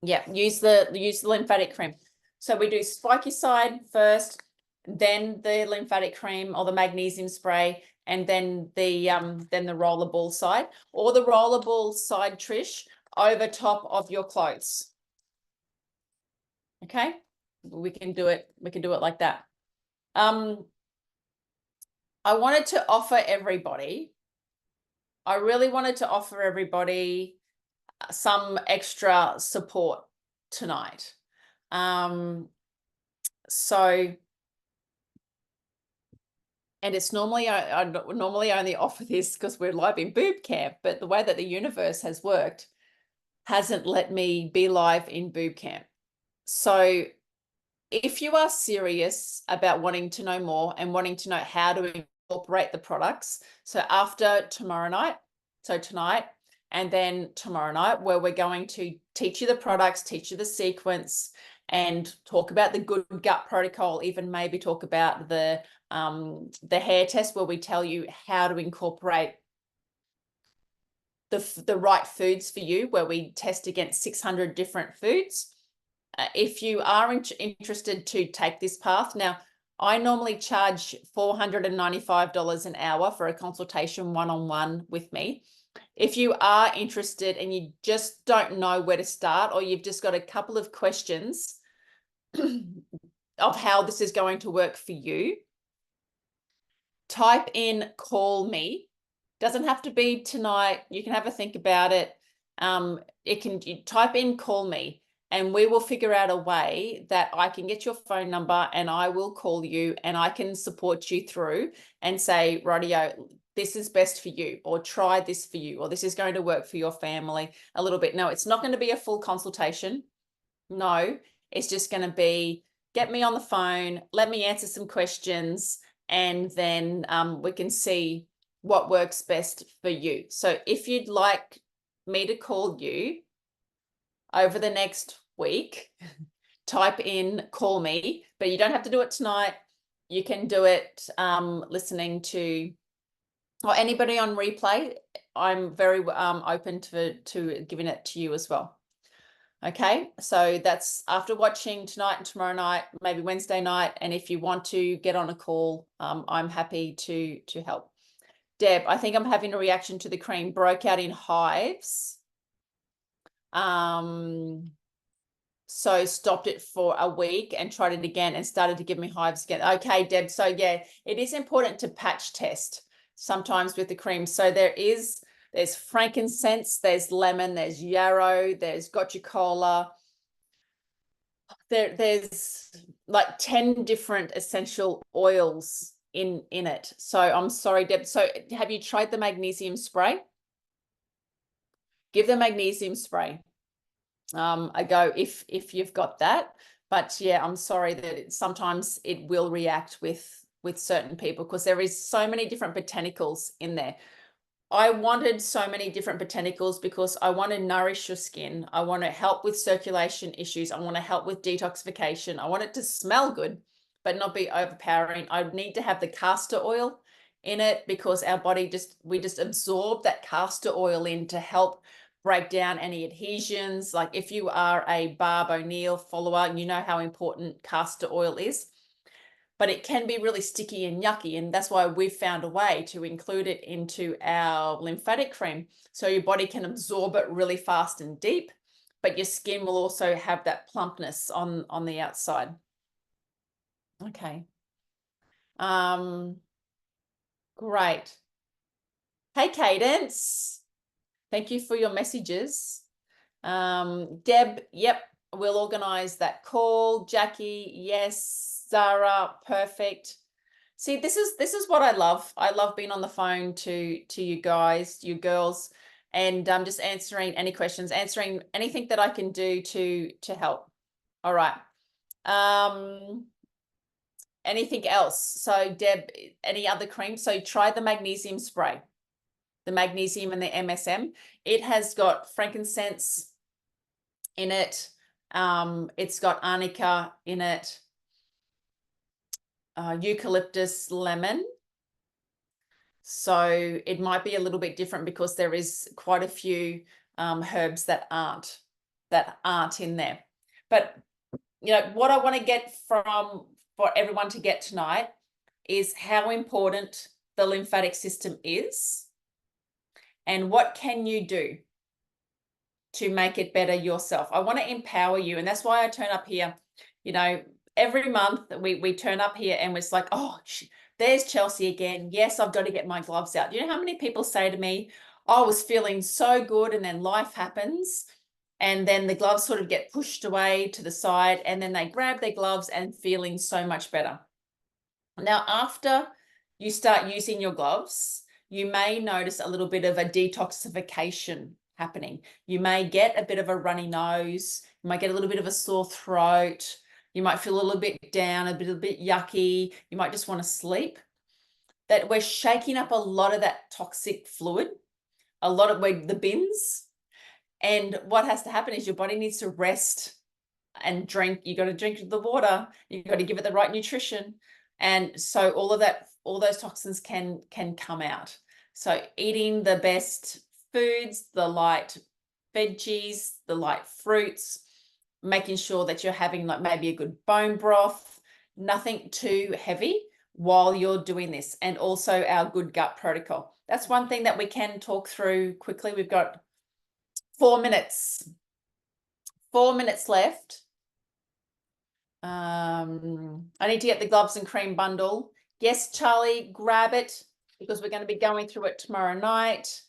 Yeah, use the lymphatic cream. So we do spiky side first, then the lymphatic cream or the magnesium spray, and then the rollerball side, or the rollerball side, Trish, over top of your clothes. Okay, we can do it. We can do it like that. I wanted to offer everybody. I really wanted to offer everybody some extra support tonight. So, and it's normally, I normally only offer this because we're live in BooB CamP, but the way that the universe has worked hasn't let me be live in BooB CamP. So if you are serious about wanting to know more and wanting to know how to incorporate the products, so after tomorrow night, so tonight, and then tomorrow night, where we're going to teach you the products, teach you the sequence, and talk about the good gut protocol, even maybe talk about the hair test, where we tell you how to incorporate the right foods for you, where we test against 600 different foods. If you are interested to take this path, now I normally charge $495 an hour for a consultation one-on-one with me. If you are interested and you just don't know where to start, or you've just got a couple of questions of how this is going to work for you, type in "call me." Doesn't have to be tonight. You can have a think about it. You type in "call me," and we will figure out a way that I can get your phone number and I will call you and I can support you through and say, rightio, this is best for you, or try this for you, or this is going to work for your family a little bit. No, it's not going to be a full consultation. No, it's just going to be, get me on the phone, let me answer some questions, and then we can see what works best for you. So if you'd like me to call you over the next week, type in call me, but you don't have to do it tonight. You can do it listening to, or anybody on replay. I'm very open to giving it to you as well. Okay, so that's after watching tonight and tomorrow night, maybe Wednesday night. And if you want to get on a call, I'm happy to help. Deb, I think I'm having a reaction to the cream, broke out in hives. So stopped it for a week and tried it again and started to give me hives again. Okay, Deb. So yeah, it is important to patch test sometimes with the cream. So there's frankincense, there's lemon, there's yarrow, there's gotcha cola. There's like 10 different essential oils in it. So I'm sorry, Deb. So have you tried the magnesium spray? Give the magnesium spray a go if you've got that. But yeah, I'm sorry that sometimes it will react with certain people, because there is so many different botanicals in there. I wanted so many different botanicals because I want to nourish your skin. I want to help with circulation issues. I want to help with detoxification. I want it to smell good, but not be overpowering. I need to have the castor oil in it because our body we just absorb that castor oil in to help break down any adhesions. Like if you are a Barb O'Neill follower, you know how important castor oil is. But it can be really sticky and yucky. And that's why we've found a way to include it into our lymphatic cream. So your body can absorb it really fast and deep, but your skin will also have that plumpness on the outside. Okay. Great. Hey, Cadence. Thank you for your messages. Deb, yep, we'll organize that call. Jackie, yes. Zara, perfect. See, this is what I love. I love being on the phone to you guys, you girls, and just answering any questions, answering anything that I can do to help. All right. Anything else? So Deb, any other cream? So try the magnesium spray, the magnesium and the MSM. It has got frankincense in it. It's got arnica in it. Eucalyptus, lemon. So it might be a little bit different because there is quite a few herbs that aren't in there. But you know what I want to get for everyone to get tonight is how important the lymphatic system is and what can you do to make it better yourself. I want to empower you, and that's why I turn up here, you know, every month we turn up here and it's like, oh, there's Chelsey again. Yes, I've got to get my gloves out. You know how many people say to me, oh, I was feeling so good and then life happens and then the gloves sort of get pushed away to the side and then they grab their gloves and feeling so much better. Now, after you start using your gloves, you may notice a little bit of a detoxification happening. You may get a bit of a runny nose. You might get a little bit of a sore throat. You might feel a little bit down, a bit yucky. You might just want to sleep. That we're shaking up a lot of that toxic fluid, a lot of the bins. And what has to happen is your body needs to rest and drink. You got to drink the water. You got to give it the right nutrition. And so all those toxins can come out. So eating the best foods, the light veggies, the light fruits, making sure that you're having like maybe a good bone broth, nothing too heavy while you're doing this, and also our good gut protocol. That's one thing that we can talk through quickly. We've got 4 minutes. 4 minutes left. I need to get the gloves and cream bundle. Yes, Charlie, grab it because we're going to be going through it tomorrow night.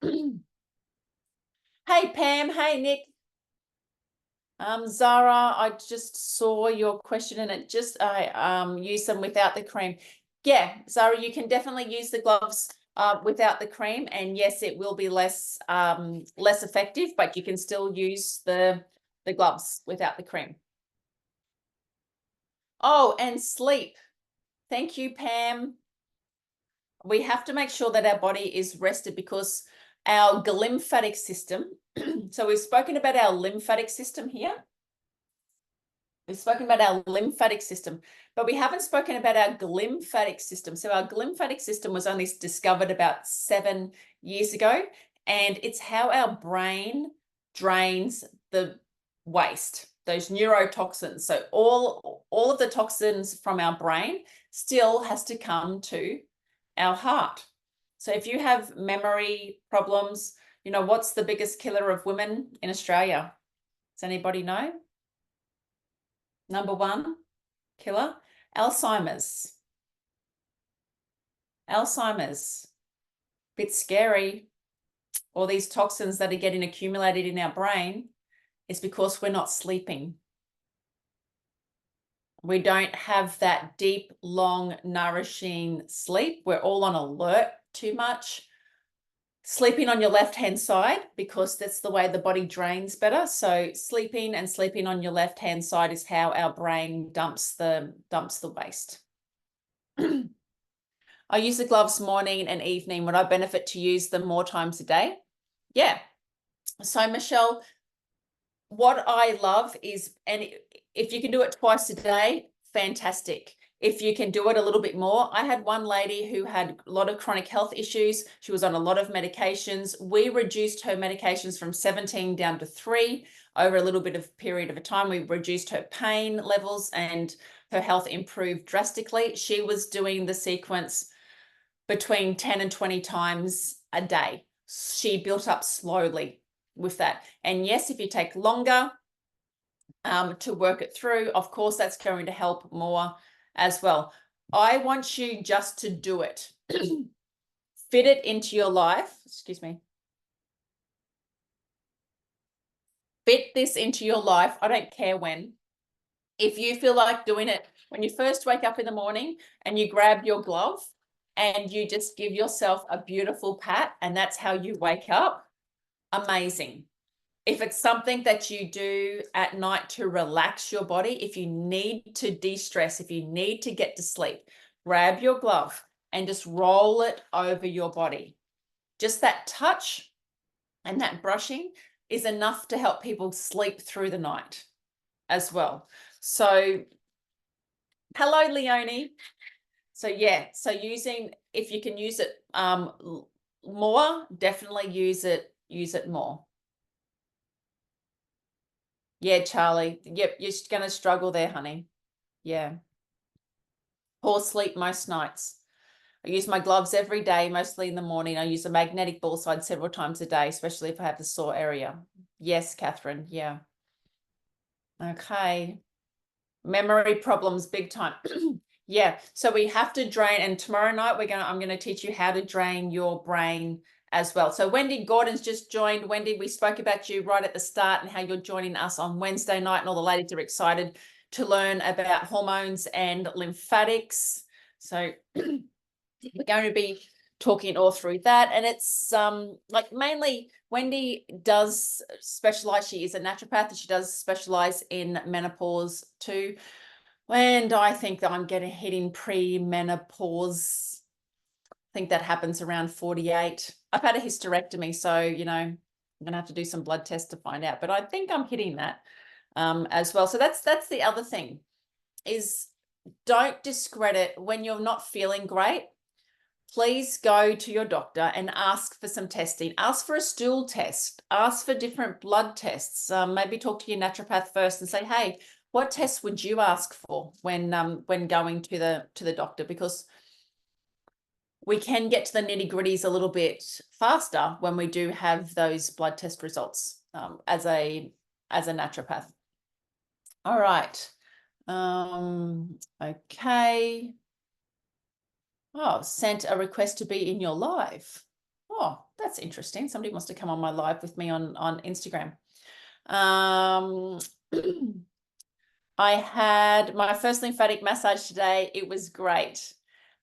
Hey, Pam. Hey, Nick. Zara, I just saw your question and it just, I used them without the cream. Yeah, Zara, you can definitely use the gloves without the cream, and yes, it will be less effective, but you can still use the gloves without the cream. Oh, and sleep. Thank you, Pam. We have to make sure that our body is rested because our lymphatic system, so we've spoken about our lymphatic system here. We've spoken about our lymphatic system, but we haven't spoken about our glymphatic system. So our glymphatic system was only discovered about 7 years ago, and it's how our brain drains the waste, those neurotoxins. So all of the toxins from our brain still has to come to our heart. So if you have memory problems, you know, what's the biggest killer of women in Australia? Does anybody know? Number 1 killer, Alzheimer's. Alzheimer's, bit scary. All these toxins that are getting accumulated in our brain is because we're not sleeping. We don't have that deep, long, nourishing sleep. We're all on alert too much. Sleeping on your left-hand side, because that's the way the body drains better. So sleeping on your left-hand side is how our brain dumps the waste. I use the gloves morning and evening. Would I benefit to use them more times a day? Yeah. So Michelle, what I love is, and if you can do it twice a day, fantastic. If you can do it a little bit more, I had one lady who had a lot of chronic health issues. She was on a lot of medications. We reduced her medications from 17 down to 3 over a little bit of period of a time. We reduced her pain levels and her health improved drastically. She was doing the sequence between 10 and 20 times a day. She built up slowly with that. And yes, if you take longer to work it through, of course, that's going to help more as well. I want you just to do it. Fit it into your life. Excuse me. Fit this into your life. I don't care when. If you feel like doing it when you first wake up in the morning and you grab your glove and you just give yourself a beautiful pat, and that's how you wake up, amazing. If it's something that you do at night to relax your body, if you need to de-stress, if you need to get to sleep, grab your glove and just roll it over your body. Just that touch and that brushing is enough to help people sleep through the night as well. So, hello, Leonie. So yeah, so if you can use it more, definitely use it more. Yeah, Charlie. Yep, you're going to struggle there, honey. Yeah. Poor sleep most nights. I use my gloves every day, mostly in the morning. I use a magnetic ball side several times a day, especially if I have the sore area. Yes, Catherine. Yeah. Okay. Memory problems, big time. Yeah. So we have to drain, and tomorrow night I'm going to teach you how to drain your brain as well. So Wendy Gordon's just joined. Wendy, we spoke about you right at the start and how you're joining us on Wednesday night, and all the ladies are excited to learn about hormones and lymphatics. So we're going to be talking all through that, and it's like mainly Wendy does specialize. She is a naturopath and she does specialize in menopause too. And I think that I'm hitting pre-menopause. I think that happens around 48. I've had a hysterectomy, so you know I'm gonna have to do some blood tests to find out, but I think I'm hitting that as well. So that's the other thing, is don't discredit when you're not feeling great. Please go to your doctor and ask for some testing. Ask for a stool test. Ask for different blood tests. Maybe talk to your naturopath first and say, hey, what tests would you ask for when going to the doctor? Because we can get to the nitty-gritties a little bit faster when we do have those blood test results as a naturopath. All right. Okay. Oh, sent a request to be in your live. Oh, that's interesting. Somebody wants to come on my live with me on Instagram. I had my first lymphatic massage today. It was great.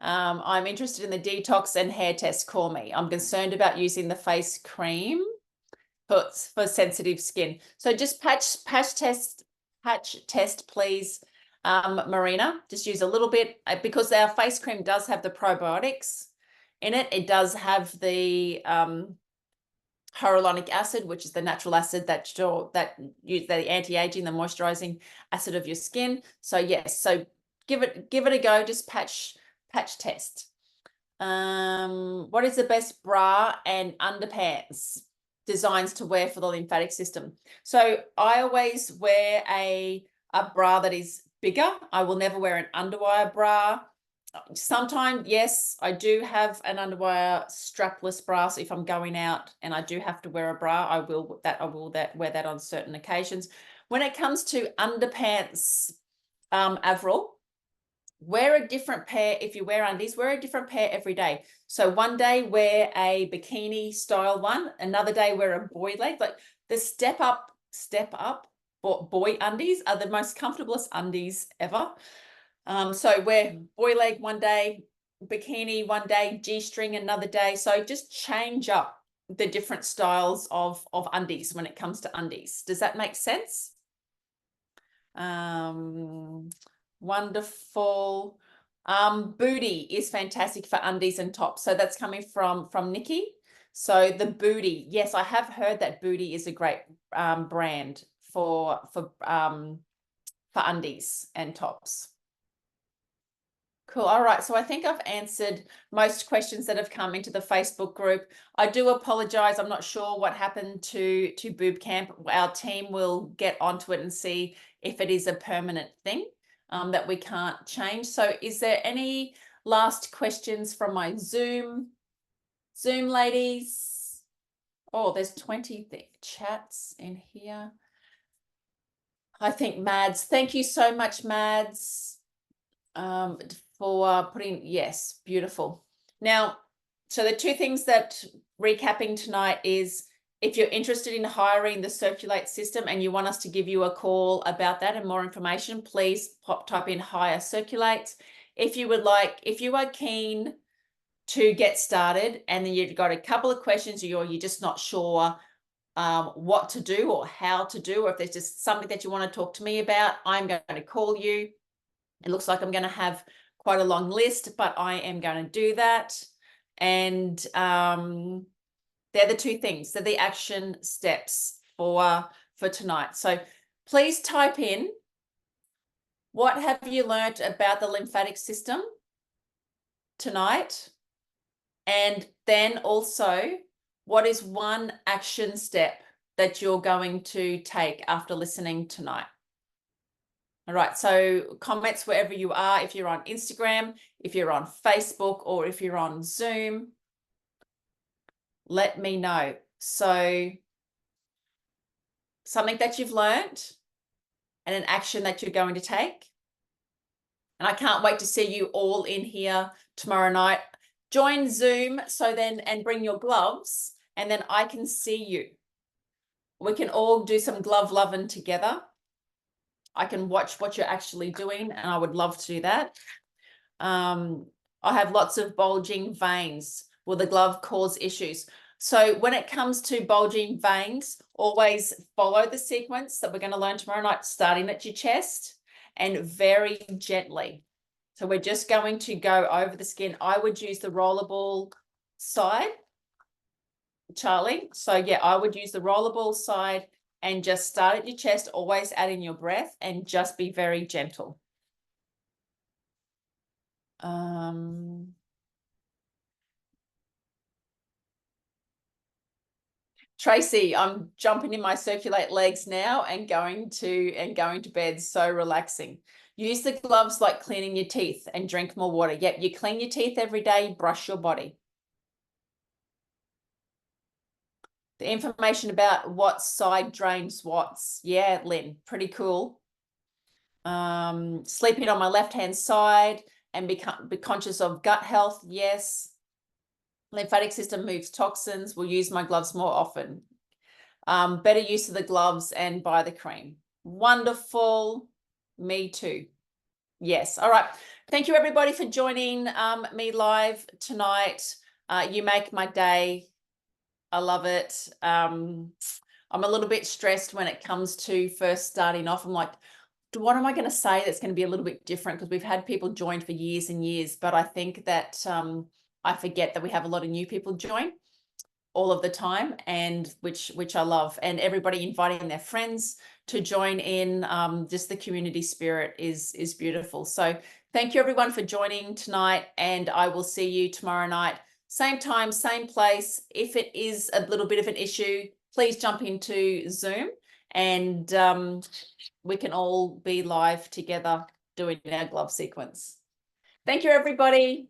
I'm interested in the detox and hair test. Call me. I'm concerned about using the face cream for sensitive skin. So just patch test, please, Marina. Just use a little bit because our face cream does have the probiotics in it. It does have the hyaluronic acid, which is the natural acid that use the anti-aging, the moisturizing acid of your skin. So yes, so give it a go. Just patch test. What is the best bra and underpants designs to wear for the lymphatic system? So I always wear a bra that is bigger. I will never wear an underwire bra. Sometimes, yes, I do have an underwire strapless bra. So if I'm going out and I do have to wear a bra, I will wear that on certain occasions. When it comes to underpants, Avril, wear a different pair. If you wear undies, wear a different pair every day. So one day wear a bikini style one, another day wear a boy leg. Like the step up boy undies are the most comfortablest undies ever. So wear boy leg one day, bikini one day, G-string another day. So just change up the different styles of undies when it comes to undies. Does that make sense? Wonderful. Booty is fantastic for undies and tops. So that's coming from Nikki. So the Booty, yes, I have heard that Booty is a great brand for undies and tops. Cool. All right. So I think I've answered most questions that have come into the Facebook group. I do apologize. I'm not sure what happened to BooB CamP. Our team will get onto it and see if it is a permanent thing that we can't change. So is there any last questions from my Zoom ladies? Oh, there's 20 chats in here. I think Mads, thank you so much, Mads. For putting, yes, beautiful. Now, so the two things that recapping tonight is if you're interested in hiring the Circulate system and you want us to give you a call about that and more information, please type in hire Circulate. If you are keen to get started and then you've got a couple of questions or you're just not sure what to do or how to do, or if there's just something that you want to talk to me about, I'm going to call you. It looks like I'm going to have quite a long list, but I am going to do that. And they're the two things. They're the action steps for tonight. So please type in, what have you learned about the lymphatic system tonight? And then also, what is one action step that you're going to take after listening tonight? All right, so comments wherever you are, if you're on Instagram, if you're on Facebook, or if you're on Zoom, let me know. So something that you've learned and an action that you're going to take. And I can't wait to see you all in here tomorrow night. Join Zoom and bring your gloves and then I can see you. We can all do some glove loving together. I can watch what you're actually doing and I would love to do that. I have lots of bulging veins. Will the glove cause issues? So when it comes to bulging veins, always follow the sequence that we're going to learn tomorrow night, starting at your chest and very gently. So we're just going to go over the skin. I would use the rollerball side, Charlie. So yeah, I would use the rollerball side and just start at your chest, always add in your breath and just be very gentle. Tracy, I'm jumping in my Circulate legs now and going to bed. So relaxing. Use the gloves like cleaning your teeth and drink more water. Yep, you clean your teeth every day, brush your body. The information about what side drains what's. Yeah, Lynn, pretty cool. Sleeping on my left-hand side and be conscious of gut health. Yes. Lymphatic system moves toxins. Will use my gloves more often. Better use of the gloves and buy the cream. Wonderful. Me too. Yes. All right. Thank you, everybody, for joining me live tonight. You make my day. I love it. I'm a little bit stressed when it comes to first starting off. I'm like, what am I going to say that's going to be a little bit different? Because we've had people join for years and years, but I think that I forget that we have a lot of new people join all of the time, and which I love, and everybody inviting their friends to join in. Just the community spirit is beautiful. So thank you everyone for joining tonight, and I will see you tomorrow night, same time, same place. If it is a little bit of an issue, please jump into Zoom, and we can all be live together doing our glove sequence. Thank you, everybody.